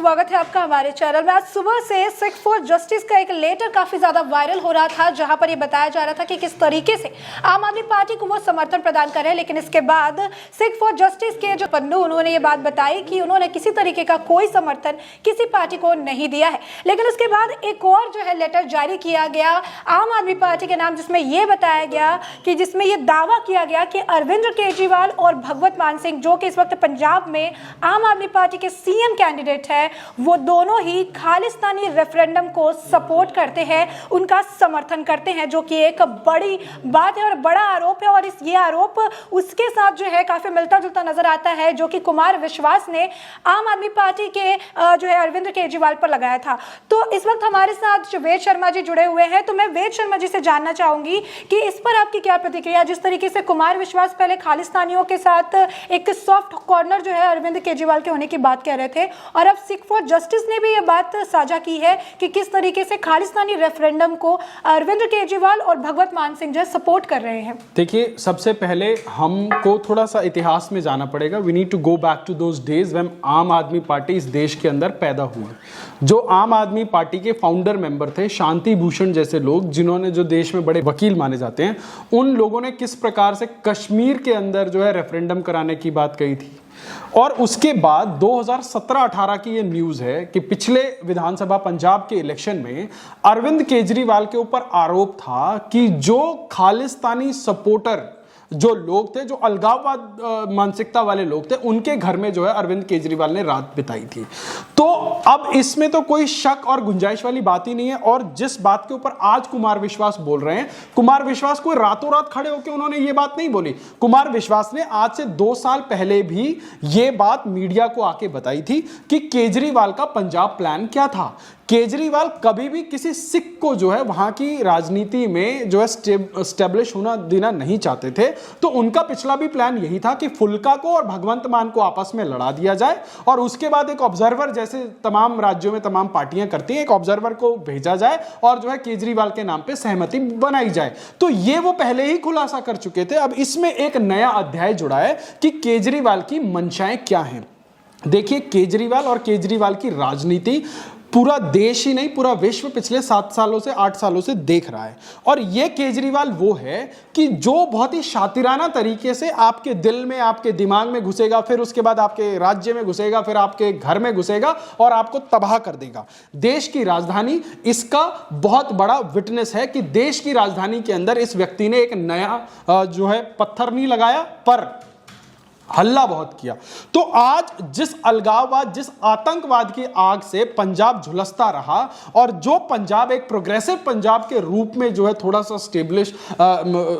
स्वागत है आपका हमारे चैनल में। आज सुबह से सिख फॉर जस्टिस का एक लेटर काफी ज्यादा वायरल हो रहा था, जहां पर ये बताया जा रहा था कि किस तरीके से आम आदमी पार्टी को वो समर्थन प्रदान कर रहे हैं। लेकिन इसके बाद सिख फॉर जस्टिस के जो पन्नू, उन्होंने ये बात बताई कि उन्होंने किसी तरीके का कोई समर्थन किसी पार्टी को नहीं दिया है। लेकिन उसके बाद एक और जो है लेटर जारी किया गया आम आदमी पार्टी के नाम, जिसमें ये बताया गया कि जिसमें ये दावा किया गया कि अरविंद केजरीवाल और भगवत मान सिंह, जो कि इस वक्त पंजाब में आम आदमी पार्टी के सीएम कैंडिडेट है, वो दोनों ही खालिस्तानी रेफरेंडम को सपोर्ट करते हैं, उनका समर्थन करते हैं, जो कि एक बड़ी बात है और बड़ा आरोप है। और ये आरोप उसके साथ जो है काफी मिलता जुलता नजर आता है, जो कि कुमार विश्वास ने आम आदमी पार्टी के जो है अरविंद केजरीवाल पर लगाया था। तो इस वक्त हमारे साथ वेद शर्मा जी जुड़े हुए हैं, तो मैं वेद शर्मा जी से जानना चाहूंगी कि इस पर आपकी क्या प्रतिक्रिया। जिस तरीके से कुमार विश्वास पहले खालिस्तानियों के साथ एक सॉफ्ट कॉर्नर जो है अरविंद केजरीवाल के होने की बात कह रहे थे, और अब सिख फॉर जस्टिस ने भी ये बात साझा की है कि किस तरीके से खालिस्तानी रेफरेंडम को अरविंद केजरीवाल और भगवत मान सिंह जो सपोर्ट कर रहे हैं। देखिए, सबसे पहले हमको थोड़ा सा इतिहास में जाना पड़ेगा। We need to go back to those days when Aam Aadmi party इस देश के अंदर पैदा हुई। जो आम आदमी पार्टी के फाउंडर मेंबर थे, शांति भूषण जैसे लोग, जिन्होंने जो देश में बड़े वकील माने जाते हैं, उन लोगों ने किस प्रकार से कश्मीर के अंदर जो है रेफरेंडम कराने की बात कही थी। और उसके बाद 2017-18 की ये न्यूज है कि पिछले विधानसभा पंजाब के इलेक्शन में अरविंद केजरीवाल के ऊपर आरोप था कि जो खालिस्तानी सपोर्टर जो लोग थे, जो अलगाववाद मानसिकता वाले लोग थे, उनके घर में जो है अरविंद केजरीवाल ने रात बिताई थी। तो अब इसमें तो कोई शक और गुंजाइश वाली बात ही नहीं है। और जिस बात के ऊपर आज कुमार विश्वास बोल रहे हैं, कुमार विश्वास कोई रातों रात खड़े होकर उन्होंने ये बात नहीं बोली। कुमार विश्वास ने आज से 2 साल पहले भी ये बात मीडिया को आके बताई थी कि केजरीवाल का पंजाब प्लान क्या था। केजरीवाल कभी भी किसी सिख को जो है वहां की राजनीति में जो है स्टेब्लिश होना देना नहीं चाहते थे। तो उनका पिछला भी प्लान यही था कि फुल्का को और भगवंत मान को आपस में लड़ा दिया जाए, और उसके बाद एक ऑब्जर्वर, जैसे तमाम राज्यों में तमाम पार्टियां करती हैं, एक ऑब्जर्वर को भेजा जाए और जो है केजरीवाल के नाम पे सहमति बनाई जाए। तो ये वो पहले ही खुलासा कर चुके थे। अब इसमें एक नया अध्याय जुड़ा है कि केजरीवाल की मंशाएं क्या हैं। देखिए, केजरीवाल और केजरीवाल की राजनीति पूरा देश ही नहीं, पूरा विश्व पिछले 7 सालों से 8 सालों से देख रहा है। और ये केजरीवाल वो है कि जो बहुत ही शातिराना तरीके से आपके दिल में, आपके दिमाग में घुसेगा, फिर उसके बाद आपके राज्य में घुसेगा, फिर आपके घर में घुसेगा और आपको तबाह कर देगा। देश की राजधानी इसका बहुत बड़ा विटनेस है कि देश की राजधानी के अंदर इस व्यक्ति ने एक नया जो है पत्थर नहीं लगाया, पर हल्ला बहुत किया। तो आज जिस अलगाववाद, जिस आतंकवाद की आग से पंजाब झुलसता रहा, और जो पंजाब एक प्रोग्रेसिव पंजाब के रूप में जो है थोड़ा सा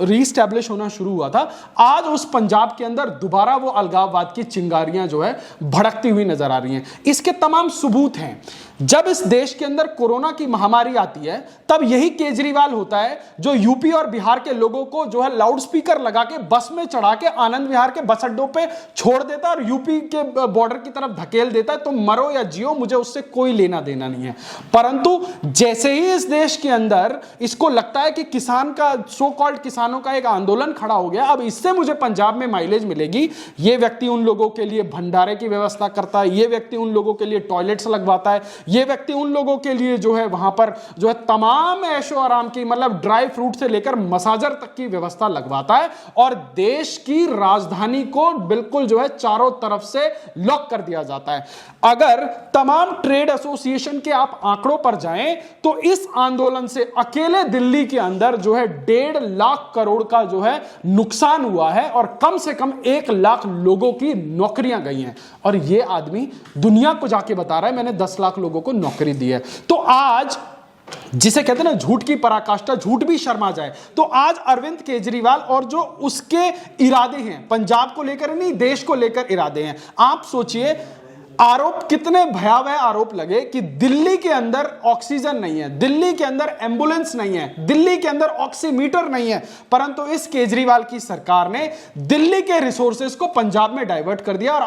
रीस्टैब्लिश होना शुरू हुआ था, आज उस पंजाब के अंदर दोबारा वो अलगाववाद की चिंगारियां जो है भड़कती हुई नजर आ रही हैं। इसके तमाम सबूत हैं। जब इस देश के अंदर कोरोना की महामारी आती है, तब यही केजरीवाल होता है जो यूपी और बिहार के लोगों को जो है लाउड स्पीकर लगा के बस में चढ़ा के आनंद विहार के बस अड्डों पे छोड़ देता है और यूपी के बॉर्डर की तरफ धकेल देता है, तो मरो या जियो, मुझे उससे कोई लेना देना नहीं है। परंतु जैसे ही इस देश के अंदर इसको लगता है कि किसान का, सो कॉल्ड किसानों का एक आंदोलन खड़ा हो गया, अब इससे मुझे पंजाब में माइलेज मिलेगी, ये व्यक्ति उन लोगों के लिए भंडारे की व्यवस्था करता है, ये व्यक्ति उन लोगों के लिए टॉयलेट्स लगवाता है, ये व्यक्ति उन लोगों के लिए जो है वहां पर जो है तमाम ऐशो आराम की, मतलब ड्राई फ्रूट से लेकर मसाजर तक की व्यवस्था लगवाता है, और देश की राजधानी को बिल्कुल जो है चारों तरफ से लॉक कर दिया जाता है। अगर तमाम ट्रेड एसोसिएशन के आप आंकड़ों पर जाएं, तो इस आंदोलन से अकेले दिल्ली के अंदर जो है 1.5 लाख करोड़ का जो है नुकसान हुआ है, और कम से कम 1 लाख लोगों की नौकरियां गई हैं। और यह आदमी दुनिया को जाके बता रहा है, मैंने 10 लाख लोगों को नौकरी दी है। तो आज जिसे कहते हैं ना, झूठ की पराकाष्ठा, झूठ भी शर्मा जाए, तो आज अरविंद केजरीवाल और जो उसके इरादे हैं, पंजाब को लेकर नहीं, देश को लेकर इरादे हैं। आप सोचिए, आरोप कितने भयावह आरोप लगे कि दिल्ली के अंदर ऑक्सीजन नहीं है, दिल्ली के अंदर एम्बुलेंस नहीं है, दिल्ली के अंदर ऑक्सीमीटर नहीं है, परंतु इस केजरीवाल की सरकार ने दिल्ली के रिसोर्सेज को पंजाब में डाइवर्ट कर दिया, और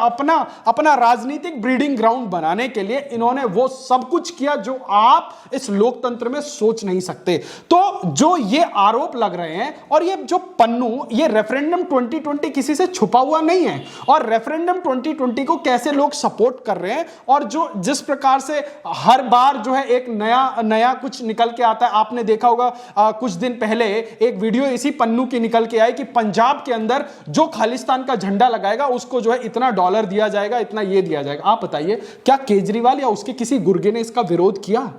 अपना राजनीतिक ब्रीडिंग ग्राउंड बनाने के लिए इन्होंने वो सब कुछ किया जो आप इस लोकतंत्र में सोच नहीं सकते। तो जो ये आरोप लग रहे हैं, और ये जो पन्नू, ये रेफरेंडम 2020 किसी से छुपा हुआ नहीं है, और रेफरेंडम 2020 को कैसे लोग सपोर्ट सपोर्ट कर रहे हैं, और जो जिस प्रकार से हर बार जो है एक नया कुछ निकल के आता है। आपने देखा होगा कुछ दिन पहले एक वीडियो इसी पन्नू की निकल के आई कि पंजाब के अंदर जो खालिस्तान का झंडा लगाएगा उसको जो है इतना डॉलर दिया जाएगा, इतना ये दिया जाएगा। आप बताइए, क्या केजरीवाल या उसके किसी गुर्गे ने इसका विरोध किया?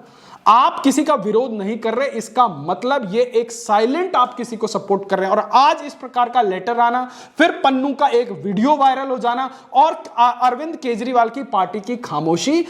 आप किसी का विरोध नहीं कर रहे, इसका मतलब ये एक साइलेंट आप किसी को सपोर्ट कर रहे हैं। और आज इस प्रकार का लेटर आना, फिर पन्नू का एक वीडियो वायरल हो जाना, और अरविंद केजरीवाल की पार्टी की खामोशी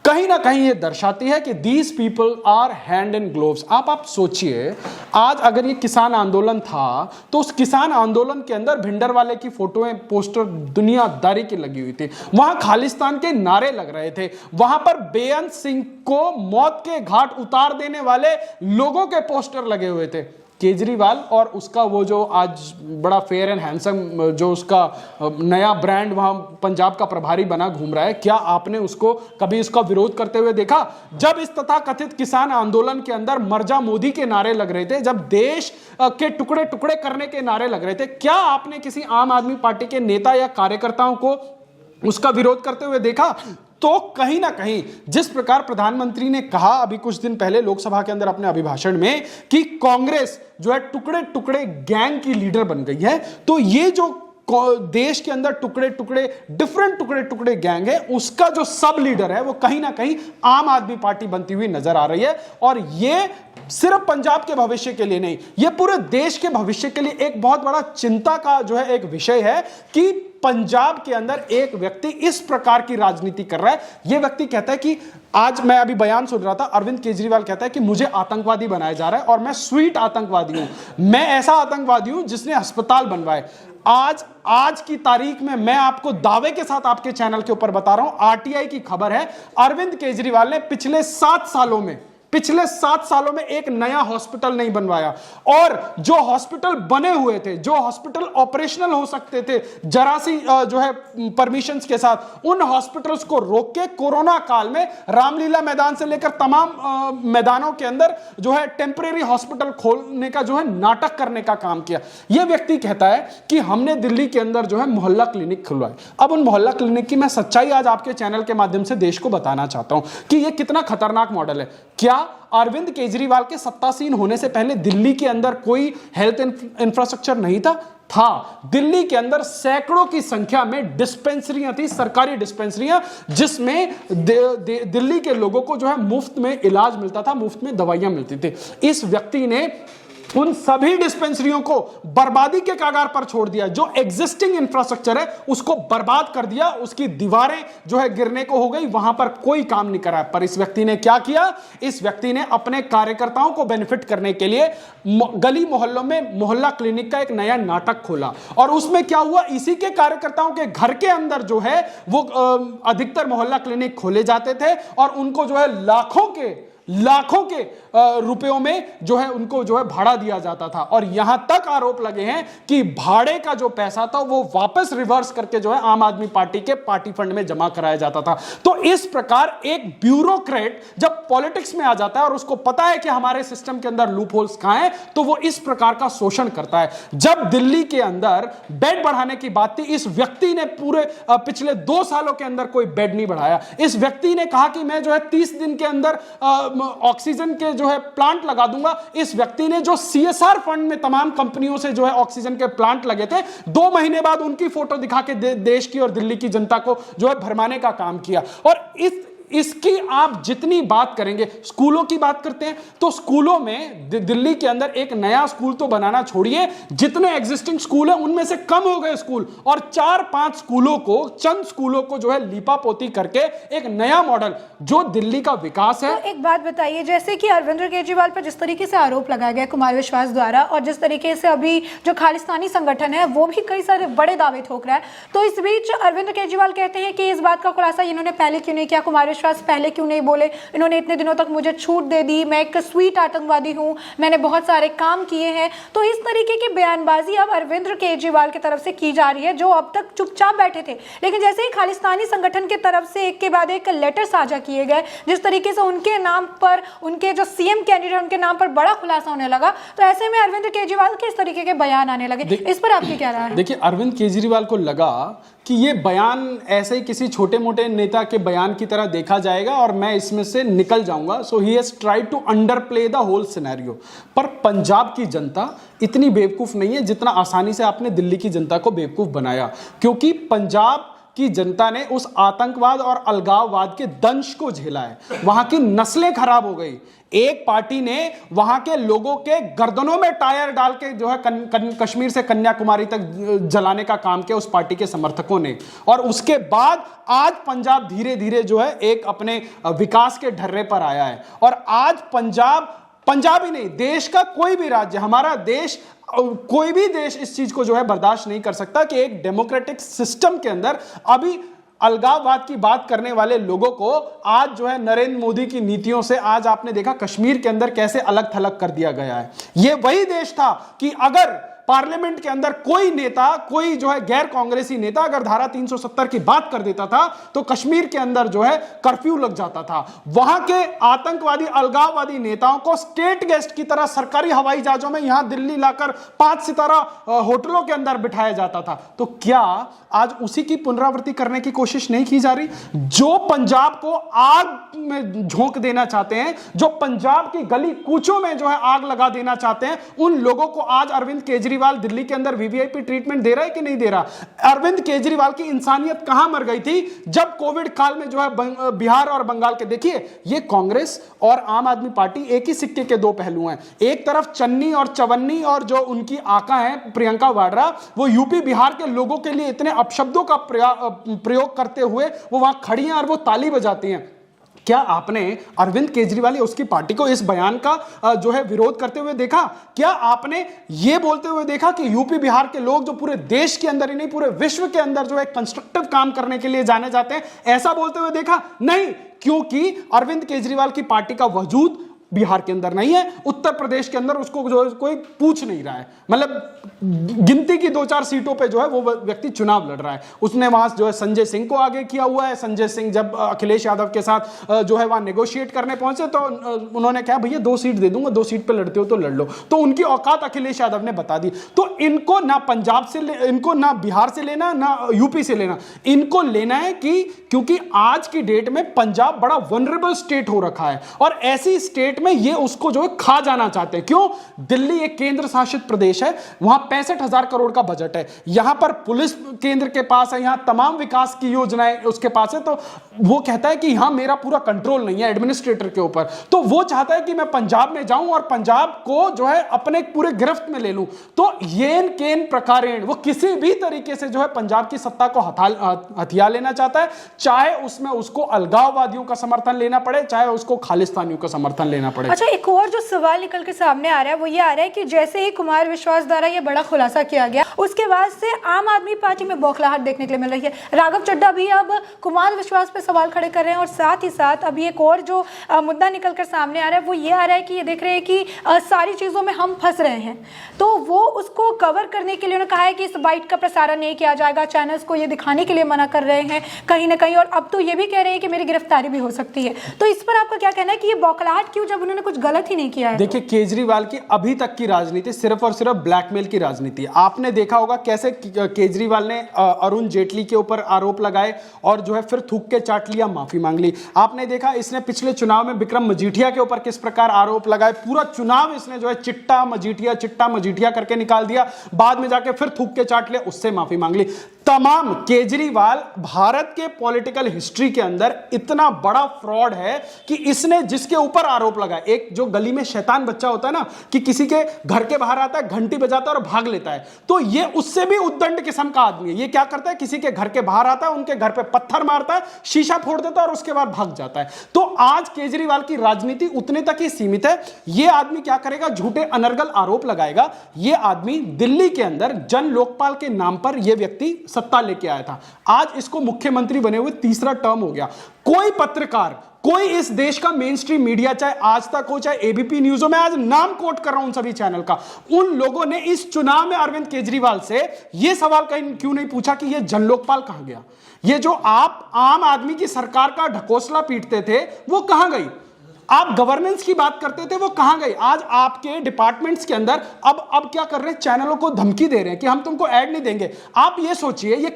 कहीं ना कहीं ये दर्शाती है कि these people are hand in gloves. आप सोचिए, आज अगर ये किसान आंदोलन था तो उस किसान आंदोलन के अंदर भिंडरवाले की फोटोएं, पोस्टर दुनियादारी की लगी हुई थी, वहां खालिस्तान के नारे लग रहे थे, वहां पर बेअंत सिंह को मौत के घाट उतार देने वाले लोगों के पोस्टर लगे हुए थे। केजरीवाल और उसका वो जो आज बड़ा फेयर एंड हैंडसम जो उसका नया ब्रांड वहां पंजाब का प्रभारी बना घूम रहा है, क्या आपने उसको कभी इसका विरोध करते हुए देखा? जब इस तथाकथित किसान आंदोलन के अंदर मर्जा मोदी के नारे लग रहे थे, जब देश के टुकड़े टुकड़े करने के नारे लग रहे थे, क्या आपने किसी आम आदमी पार्टी के नेता या कार्यकर्ताओं को उसका विरोध करते हुए देखा? तो कहीं ना कहीं जिस प्रकार प्रधानमंत्री ने कहा अभी कुछ दिन पहले लोकसभा के अंदर अपने अभिभाषण में कि कांग्रेस जो है टुकड़े टुकड़े गैंग की लीडर बन गई है, तो ये जो देश के अंदर टुकड़े टुकड़े गैंग है, उसका जो सब लीडर है वो कहीं ना कहीं आम आदमी पार्टी बनती हुई नजर आ रही है। और ये सिर्फ पंजाब के भविष्य के लिए नहीं, ये पूरे देश के भविष्य के लिए एक बहुत बड़ा चिंता का जो है एक विषय है कि पंजाब के अंदर एक व्यक्ति इस प्रकार की राजनीति कर रहा है। यह व्यक्ति कहता है कि आज मैं अभी बयान सुन रहा था, अरविंद केजरीवाल कहता है कि मुझे आतंकवादी बनाया जा रहा है और मैं स्वीट आतंकवादी हूं, मैं ऐसा आतंकवादी हूं जिसने अस्पताल बनवाए। आज की तारीख में मैं आपको दावे के साथ आपके चैनल के ऊपर बता रहा हूं, आरटीआई की खबर है, अरविंद केजरीवाल ने पिछले 7 सालों में एक नया हॉस्पिटल नहीं बनवाया, और जो हॉस्पिटल बने हुए थे, जो हॉस्पिटल ऑपरेशनल हो सकते थे जरा सी जो है परमिशंस के साथ, उन हॉस्पिटल्स को रोक के कोरोना काल में रामलीला मैदान से लेकर तमाम मैदानों के अंदर जो है टेम्परेरी हॉस्पिटल खोलने का जो है नाटक करने का काम किया। यह व्यक्ति कहता है कि हमने दिल्ली के अंदर जो है मोहल्ला क्लिनिक खुलवाए। अब उन मोहल्ला क्लिनिक की मैं सच्चाई आज आपके चैनल के माध्यम से देश को बताना चाहता हूं कि यह कितना खतरनाक मॉडल है। क्या अरविंद केजरीवाल के सत्तासीन होने से पहले दिल्ली के अंदर कोई हेल्थ इंफ्रास्ट्रक्चर नहीं था? दिल्ली के अंदर सैकड़ों की संख्या में डिस्पेंसरियां थी, सरकारी डिस्पेंसरियां, जिसमें दिल्ली के लोगों को जो है मुफ्त में इलाज मिलता था, मुफ्त में दवाइयां मिलती थी। इस व्यक्ति ने उन सभी डिस्पेंसरियों को बर्बादी के कगार पर छोड़ दिया। जो एग्जिस्टिंग इंफ्रास्ट्रक्चर है उसको बर्बाद कर दिया, उसकी दीवारें जो है गिरने को हो गई, वहां पर कोई काम नहीं करा। पर इस व्यक्ति ने क्या किया? इस व्यक्ति ने अपने कार्यकर्ताओं को बेनिफिट करने के लिए गली मोहल्लों में मोहल्ला क्लिनिक का एक नया नाटक खोला। और उसमें क्या हुआ? इसी के कार्यकर्ताओं के घर के अंदर जो है वो अधिकतर मोहल्ला क्लिनिक खोले जाते थे और उनको जो है लाखों के रुपयों में जो है उनको जो है भाड़ा दिया जाता था। और यहां तक आरोप लगे हैं कि भाड़े का जो पैसा था वो वापस रिवर्स करके जो है आम आदमी पार्टी के पार्टी फंड में जमा कराया जाता था। तो इस प्रकार एक ब्यूरोक्रेट जब पॉलिटिक्स में आ जाता है और उसको पता है कि हमारे सिस्टम के अंदर लूप होल्स कहां हैं, तो वो इस प्रकार का शोषण करता है। जब दिल्ली के अंदर बेड बढ़ाने की बात थी, इस व्यक्ति ने पूरे पिछले 2 सालों के अंदर कोई बेड नहीं बढ़ाया। इस व्यक्ति ने कहा कि मैं जो है 30 दिन के अंदर ऑक्सीजन के जो है प्लांट लगा दूंगा। इस व्यक्ति ने जो सीएसआर फंड में तमाम कंपनियों से जो है ऑक्सीजन के प्लांट लगे थे, 2 महीने बाद उनकी फोटो दिखा के देश की और दिल्ली की जनता को जो है भरमाने का काम किया। और इसकी आप जितनी बात करेंगे, स्कूलों की बात करते हैं तो स्कूलों में दिल्ली के अंदर एक नया स्कूल तो बनाना छोड़िए, जितने एग्जिस्टिंग स्कूल हैं उनमें से कम हो गए स्कूल, और 4-5 स्कूलों को, चंद स्कूलों को जो है लीपापोती करके एक नया मॉडल जो दिल्ली का विकास है। तो एक बात बताइए, जैसे कि अरविंद केजरीवाल पर जिस तरीके से आरोप लगाया गया कुमार विश्वास द्वारा, और जिस तरीके से अभी जो खालिस्तानी संगठन है वो भी कई सारे बड़े दावे ठोक रहा है, तो इस बीच अरविंद केजरीवाल कहते हैं कि इस बात का खुलासा इन्होंने पहले क्यों नहीं किया, कुमार विश्वास पहले क्यों नहीं बोले, इन्होंने इतने दिनों तक मुझे छूट दे दी, मैं एक स्वीट आतंकवादी हूं, मैंने बहुत सारे काम किए हैं। तो इस तरीके की बयानबाजी अब अरविंद केजरीवाल की तरफ से की जा रही है, जो अब तक चुपचाप बैठे थे। लेकिन जैसे ही खालिस्तानी संगठन की तरफ से एक के बाद एक लेटर साझा किए गए, जिस तरीके से उनके नाम पर, उनके जो सीएम कैंडिडेट उनके नाम पर बड़ा खुलासा होने लगा, तो ऐसे में अरविंद केजरीवाल के इस तरीके के बयान आने लगे। इस पर आपकी क्या राय है? देखिए, अरविंद केजरीवाल को लगा कि ये बयान ऐसे ही किसी छोटे मोटे नेता के बयान की तरह देखा जाएगा और मैं इसमें से निकल जाऊंगा। So he has tried to underplay the whole scenario. पर पंजाब की जनता इतनी बेवकूफ नहीं है जितना आसानी से आपने दिल्ली की जनता को बेवकूफ बनाया, क्योंकि पंजाब की जनता ने उस आतंकवाद और अलगाववाद के दंश को झेला है। वहां की नस्लें खराब हो गई। एक पार्टी ने वहां के लोगों के गर्दनों में टायर डाल के जो है कश्मीर से कन्याकुमारी तक जलाने का काम किया उस पार्टी के समर्थकों ने, और उसके बाद आज पंजाब धीरे धीरे जो है एक अपने विकास के ढर्रे पर आया है। और आज पंजाब ही नहीं, देश का कोई भी राज्य, हमारा देश, कोई भी देश इस चीज को जो है बर्दाश्त नहीं कर सकता कि एक डेमोक्रेटिक सिस्टम के अंदर अभी अलगाववाद की बात करने वाले लोगों को आज जो है नरेंद्र मोदी की नीतियों से आज आपने देखा कश्मीर के अंदर कैसे अलग थलग कर दिया गया है। यह वही देश था कि अगर पार्लियामेंट के अंदर कोई नेता, कोई जो है गैर कांग्रेसी नेता अगर धारा 370 की बात कर देता था तो कश्मीर के अंदर जो है कर्फ्यू लग जाता था। वहां के आतंकवादी अलगाववादी नेताओं को स्टेट गेस्ट की तरह सरकारी हवाई जहाजों में यहां दिल्ली लाकर 5 सितारा होटलों के अंदर बिठाया जाता था। तो क्या आज उसी की पुनरावृत्ति करने की कोशिश नहीं की जा रही? जो पंजाब को आग में झोंक देना चाहते हैं, जो पंजाब की गली कूचों में जो है आग लगा देना चाहते हैं, उन लोगों को आज अरविंद केजरीवाल दिल्ली के अंदर वीवीआईपी ट्रीटमेंट दे रहा है कि नहीं दे रहा? अरविंद केजरीवाल की इंसानियत कहां मर गई थी जब कोविड काल में जो है बिहार और बंगाल के, देखिए ये कांग्रेस और आम आदमी पार्टी एक ही सिक्के के दो पहलू हैं। एक तरफ चन्नी और चवन्नी और जो उनकी आका है प्रियंका वाड्रा, वो यूपी बिहार के लोगों के लिए इतने अपशब्दों का प्रयोग करते हुए वो वहां खड़ी हैं और वो ताली बजाती हैं। क्या आपने अरविंद केजरीवाल या उसकी पार्टी को इस बयान का जो है विरोध करते हुए देखा? क्या आपने ये बोलते हुए देखा कि यूपी बिहार के लोग जो पूरे देश के अंदर ही नहीं पूरे विश्व के अंदर जो है कंस्ट्रक्टिव काम करने के लिए जाने जाते हैं, ऐसा बोलते हुए देखा? नहीं, क्योंकि अरविंद केजरीवाल की पार्टी का वजूद बिहार के अंदर नहीं है, उत्तर प्रदेश के अंदर उसको जो है कोई पूछ नहीं रहा है। मतलब गिनती की 2-4 सीटों पे जो है वो व्यक्ति चुनाव लड़ रहा है। उसने वहां जो है संजय सिंह को आगे किया हुआ है। संजय सिंह जब अखिलेश यादव के साथ जो है वहां नेगोशिएट करने पहुंचे तो उन्होंने कहा भैया 2 सीट दे दूंगा, 2 सीट पे लड़ते हो तो लड़ लो। तो उनकी औकात अखिलेश यादव ने बता दी। तो इनको ना पंजाब से इनको ना बिहार से लेना, ना यूपी से लेना, इनको लेना है कि क्योंकि आज की डेट में पंजाब बड़ा वनरेबल स्टेट हो रखा है और ऐसी स्टेट में ये उसको जो है खा जाना चाहते हैं। क्यों? दिल्ली एक केंद्र शासित प्रदेश है, वहां 65,000 करोड़ का बजट है, यहां पर पुलिस केंद्र के पास है, यहां तमाम विकास की योजनाएं उसके पास है। तो वो कहता है कि यहां मेरा पूरा कंट्रोल नहीं है एडमिनिस्ट्रेटर के ऊपर, तो वो चाहता है कि मैं पंजाब में जाऊं और पंजाब को जो है अपने पूरे गिरफ्त में ले लूं। तो येन केन प्रकारेण वो किसी भी तरीके से जो है पंजाब की सत्ता को हथिया लेना चाहता है, चाहे उसमें उसको अलगाववादियों का समर्थन लेना पड़े, चाहे उसको खालिस्तानियों का समर्थन लेना पड़े। अच्छा, एक और जो सवाल निकल के सामने आ रहा है वो ये आ रहा है कि जैसे ही कुमार विश्वास द्वारा ये बड़ा खुलासा किया गया, उसके बाद से आम आदमी पार्टी में बौखलाहट देखने के लिए मिल रही है। राघव चड्ढा भी अब कुमार विश्वास पे सवाल खड़े कर रहे हैं और साथ ही साथ अभी एक और जो मुद्दा निकल कर सामने आ रहा है वो ये आ रहा है कि ये देख रहे हैं कि सारी चीज़ों में हम फंस रहे हैं, तो वो उसको कवर करने के लिए उन्होंने कहा है कि इस बाइट का प्रसारण नहीं किया जाएगा, चैनल्स को ये दिखाने के लिए मना कर रहे हैं कहीं ना कहीं, और अब तो ये भी कह रहे हैं कि मेरी गिरफ्तारी भी हो सकती है। तो इस पर आपका क्या कहना है कि ये बौखलाहट क्यों, जब उन्होंने कुछ गलत ही नहीं किया है? देखिए, केजरीवाल की अभी तक की राजनीति सिर्फ और सिर्फ ब्लैकमेल की राजनीति है। आपने देखा होगा कैसे केजरीवाल ने अरुण जेटली के ऊपर आरोप लगाए और जो है फिर थूक के चाट लिया, माफी मांग ली। आपने देखा इसने पिछले चुनाव में विक्रम मजीठिया के ऊपर किस प्रकार आरोप लगाए, पूरा चुनाव इसने जो है चिट्टा मजीठिया करके निकाल दिया, बाद में जाके फिर थूक के चाट लिया, उससे माफी मांग ली। तमाम केजरीवाल भारत के पॉलिटिकल हिस्ट्री के अंदर इतना बड़ा फ्रॉड है कि इसने जिसके ऊपर आरोप लगाया, एक जो गली में शैतान बच्चा होता है ना कि किसी के घर के बाहर आता है, घंटी बजाता है और भाग लेता है, तो ये उससे भी उद्दंड किस्म का आदमी है। ये क्या करता है, किसी के घर के बाहर आता है, उनके घर पे पत्थर मारता है, शीशा फोड़ देता है और उसके बाद भाग जाता है। तो आज केजरीवाल की राजनीति उतने तक ही सीमित है। ये आदमी क्या करेगा, झूठे अनर्गल आरोप लगाएगा। ये आदमी दिल्ली के अंदर जन लोकपाल के नाम पर यह व्यक्ति सत्ता लेके आया था, आज इसको मुख्यमंत्री बने हुए 3रा टर्म हो गया। कोई पत्रकार, कोई इस देश का मेन स्ट्रीम मीडिया, चाहे आज तक हो चाहे एबीपी न्यूज हो, मैं आज नाम कोट कर रहा हूं सभी चैनल का, उन लोगों ने इस चुनाव में अरविंद केजरीवाल से यह सवाल कहीं क्यों नहीं पूछा कि यह जन लोकपाल कहां गया, ये जो आप आम आदमी की सरकार का ढकोसला पीटते थे वो कहां गई? आप गवर्नेंस की बात करते थे, वो कहां गई? आज आपके डिपार्टमेंट्स के अंदर अब क्या कर रहे हैं? चैनलों को धमकी दे रहे हैं कि हम तुमको ऐड नहीं देंगे। आप ये सोचिए ये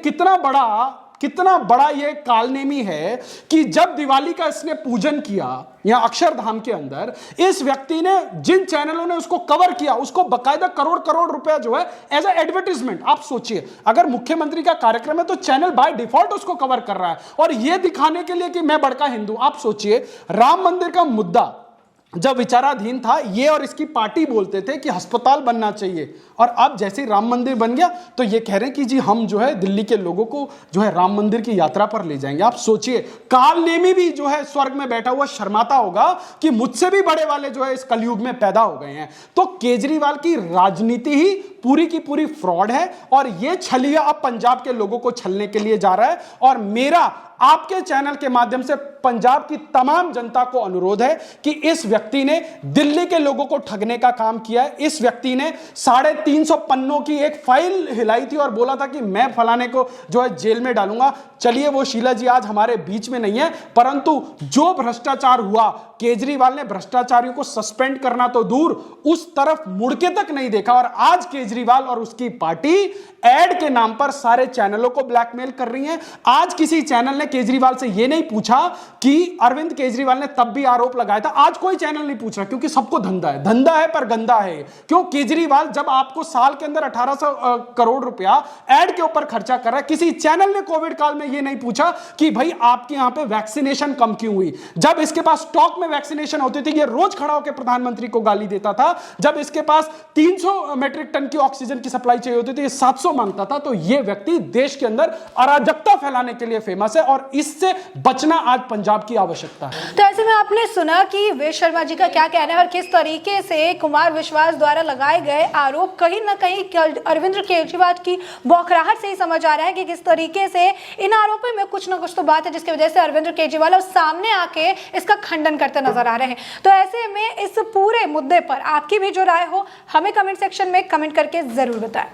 कितना बड़ा ये कालनेमी है कि जब दिवाली का इसने पूजन किया यहां अक्षरधाम के अंदर, इस व्यक्ति ने जिन चैनलों ने उसको कवर किया उसको बकायदा करोड़ रुपया जो है एज ए एडवर्टीजमेंट। आप सोचिए अगर मुख्यमंत्री का कार्यक्रम है तो चैनल बाय डिफॉल्ट उसको कवर कर रहा है और यह दिखाने के लिए कि मैं बड़का हिंदू। आप सोचिए राम मंदिर का मुद्दा जब विचाराधीन था, ये और इसकी पार्टी बोलते थे कि अस्पताल बनना चाहिए, और अब जैसे ही राम मंदिर बन गया तो ये कह रहे हैं कि जी हम जो है दिल्ली के लोगों को जो है राम मंदिर की यात्रा पर ले जाएंगे। आप सोचिए कालनेमी भी जो है स्वर्ग में बैठा हुआ शर्माता होगा कि मुझसे भी बड़े वाले जो है इस कलयुग में पैदा हो गए हैं। तो केजरीवाल की राजनीति ही पूरी की पूरी फ्रॉड है और ये छलिया अब पंजाब के लोगों को छलने के लिए जा रहा है। और मेरा आपके चैनल के माध्यम से पंजाब की तमाम जनता को अनुरोध है कि इस व्यक्ति ने दिल्ली के लोगों को ठगने का काम किया है। इस व्यक्ति ने 350 पन्नों की एक फाइल हिलाई थी और बोला था कि मैं फलाने को जो है जेल में डालूंगा। चलिए वो शीला जी आज हमारे बीच में नहीं है, परंतु जो भ्रष्टाचार हुआ, केजरीवाल ने भ्रष्टाचारियों को सस्पेंड करना तो दूर उस तरफ मुड़ के तक नहीं देखा। और आज केजरीवाल और उसकी पार्टी एड के नाम पर सारे चैनलों को ब्लैकमेल कर रही है। आज किसी चैनल ने केजरीवाल से यह नहीं पूछा कि अरविंद केजरीवाल ने तब भी आरोप लगाया था, आज कोई चैनल नहीं पूछ रहा क्योंकि सबको धंधा है पर गंदा है। क्यों? केजरीवाल जब आपको साल के अंदर 1800 करोड़ रुपया एड के ऊपर खर्चा कर रहा है, किसी चैनल ने कोविड काल में यह नहीं पूछा कि भाई आपके यहां पे वैक्सीनेशन कम क्यों हुई। जब इसके पास स्टॉक में वैक्सीनेशन होती थी ये रोज खड़ा होकर प्रधानमंत्री को गाली देता था। जब इसके पास 300 मेट्रिक टन की ऑक्सीजन की सप्लाई चाहिए होती थी ये 700 मांगता था। तो ये व्यक्ति देश के अंदर अराजकता फैलाने के लिए फेमस है और इससे बचना आज पंजाब की आवश्यकता है। तो ऐसे में आपने सुना कि वेद शर्मा जी का क्या कहना है और किस तरीके से कुमार विश्वास द्वारा लगाए गए आरोप कहीं ना कहीं अरविंद केजरीवाल की बौखलाहट से ही समझ आ रहा है कि किस तरीके से इन आरोपों में कुछ ना कुछ तो बात है जिसकी वजह से अरविंद केजरीवाल अब सामने आके इसका खंडन करते नजर आ रहे हैं। तो ऐसे में इस पूरे मुद्दे पर आपकी भी जो राय हो हमें कमेंट सेक्शन में कमेंट करके जरूर बताएं।